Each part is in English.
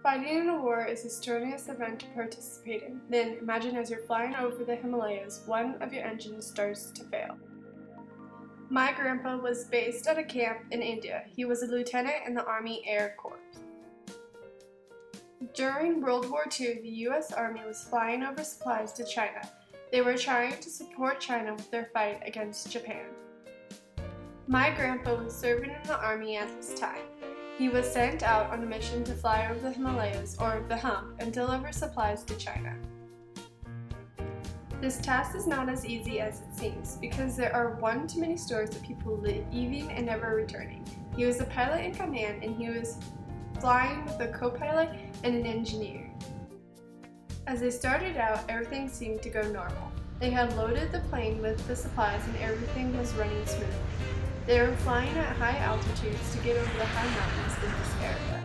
Fighting in a war is the strenuous event to participate in. Then, imagine as you're flying over the Himalayas, one of your engines starts to fail. My grandpa was based at a camp in India. He was a lieutenant in the Army Air Corps. During World War II, the U.S. Army was flying over supplies to China. They were trying to support China with their fight against Japan. My grandpa was serving in the Army at this time. He was sent out on a mission to fly over the Himalayas, or the Hump, and deliver supplies to China. This task is not as easy as it seems, because there are one too many stores of people leaving and never returning. He was the pilot in command, and he was flying with a co-pilot and an engineer. As they started out, everything seemed to go normal. They had loaded the plane with the supplies and everything was running smoothly. They were flying at high altitudes to get over the high mountains in this area,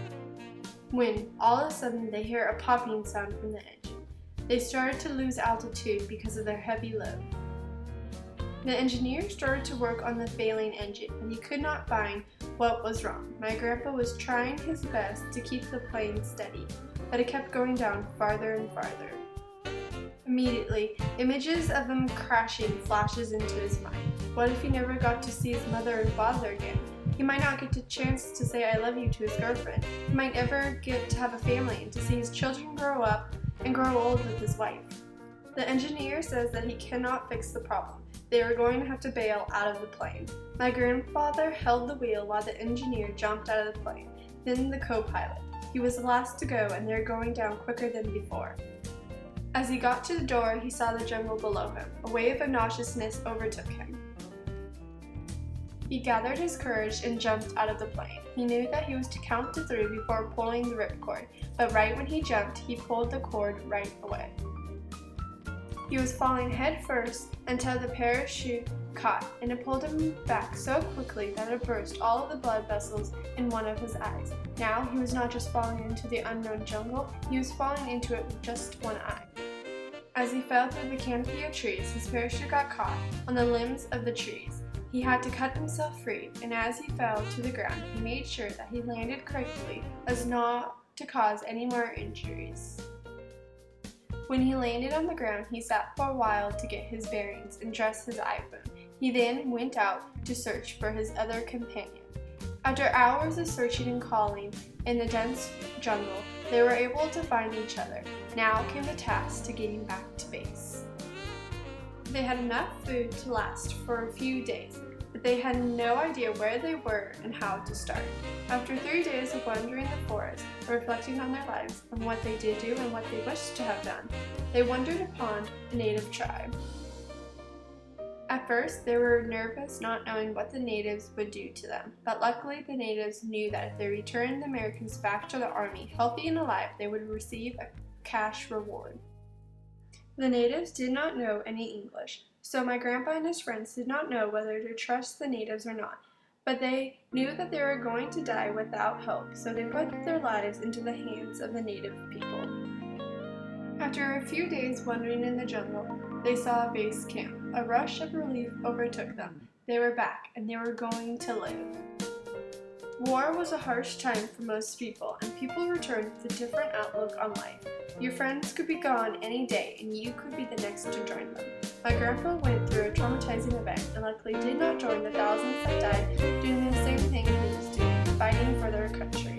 when all of a sudden they hear a popping sound from the engine. They started to lose altitude because of their heavy load. The engineer started to work on the failing engine, but he could not find what was wrong. My grandpa was trying his best to keep the plane steady, but it kept going down farther and farther. Immediately, images of them crashing flashes into his mind. What if he never got to see his mother and father again? He might not get a chance to say I love you to his girlfriend. He might never get to have a family and to see his children grow up and grow old with his wife. The engineer says that he cannot fix the problem. They are going to have to bail out of the plane. My grandfather held the wheel while the engineer jumped out of the plane, then the co-pilot. He was the last to go and they're going down quicker than before. As he got to the door, he saw the jungle below him. A wave of nauseousness overtook him. He gathered his courage and jumped out of the plane. He knew that he was to count to 3 before pulling the ripcord, but right when he jumped, he pulled the cord right away. He was falling head first until the parachute caught, and it pulled him back so quickly that it burst all of the blood vessels in one of his eyes. Now he was not just falling into the unknown jungle, he was falling into it with just one eye. As he fell through the canopy of trees, his parachute got caught on the limbs of the trees. He had to cut himself free, and as he fell to the ground, he made sure that he landed correctly as not to cause any more injuries. When he landed on the ground, he sat for a while to get his bearings and dress his iPhone. He then went out to search for his other companion. After hours of searching and calling in the dense jungle, they were able to find each other. Now came the task to getting back to base. They had enough food to last for a few days, but they had no idea where they were and how to start. After 3 days of wandering the forest, reflecting on their lives and what they did do and what they wished to have done, they wandered upon a native tribe. At first, they were nervous, not knowing what the natives would do to them, but luckily the natives knew that if they returned the Americans back to the army, healthy and alive, they would receive a cash reward. The natives did not know any English, so my grandpa and his friends did not know whether to trust the natives or not, but they knew that they were going to die without hope, so they put their lives into the hands of the native people. After a few days wandering in the jungle, they saw a base camp. A rush of relief overtook them. They were back, and they were going to live. War was a harsh time for most people, and people returned with a different outlook on life. Your friends could be gone any day, and you could be the next to join them. My grandpa went through a traumatizing event, and luckily did not join the thousands that died doing the same thing he was doing, fighting for their country.